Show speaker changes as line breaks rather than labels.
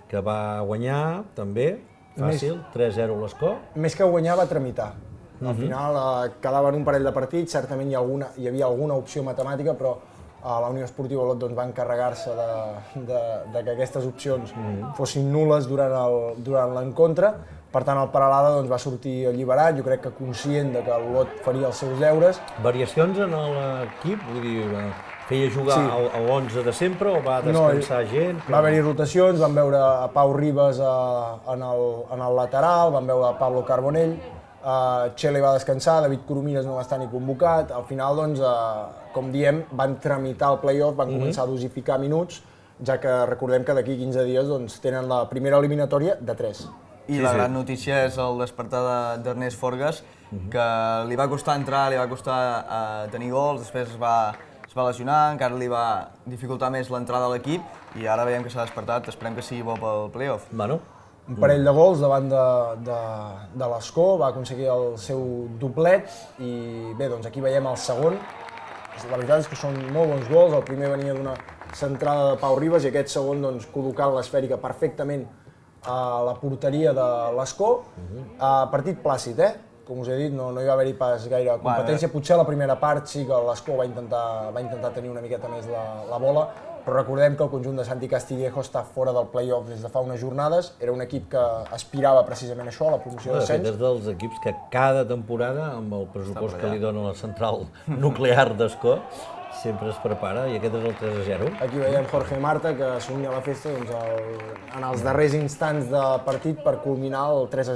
que va guanyar, també, fàcil, 3-0 a l'Escó.
Més que guanyar, va tramitar. Al final quedaven un parell de partits, certament hi havia alguna opció matemàtica, però la Unió Esportiva Olot va encarregar-se de que aquestes opcions fossin nul·les durant l'encontre. Per tant, el Peralada va sortir alliberat, jo crec que conscient de que l'Olot faria els seus deures.
Variacions en l'equip? Vull dir, feia jugar a l'11 de sempre o va descansar gent?
Va haver-hi rotacions, van veure a Pau Ribas en el lateral, van veure a Pablo Carbonell, Txele va descansar, David Coromines no va estar ni convocat. Al final, com diem, van tramitar el play-off, van començar a dosificar minuts, ja que recordem que d'aquí 15 dies tenen la primera eliminatòria de 3.
I la gran notícia és el despertar d'Ernest Forgas, que li va costar entrar, li va costar tenir gols, després es va lesionar, encara li va dificultar més l'entrada a l'equip i ara veiem que s'ha despertat, esperem que sigui bo pel play-off.
Un parell de gols davant de l'Escó, va aconseguir el seu doblet i bé, aquí veiem el segon. La veritat és que són molt bons gols, el primer venia d'una centrada de Pau Ribas i aquest segon col·locant l'esfèrica perfectament a la porteria de l'Escó. Partit plàcid, com us he dit, no hi va haver-hi pas gaire competència. Potser a la primera part sí que l'Escó va intentar tenir una miqueta més la bola, però recordem que el conjunt de Santi Castillejo està fora del play-off des de fa unes jornades. Era un equip que aspirava precisament a això, a la promoció d'ascens.
És dels equips que cada temporada, amb el pressupost que li dona la central nuclear d'Escó, sempre es prepara, i aquest és el 3-0.
Aquí veiem Jorge Marta, que s'unia a la festa en els darrers instants de partit per culminar el 3-0.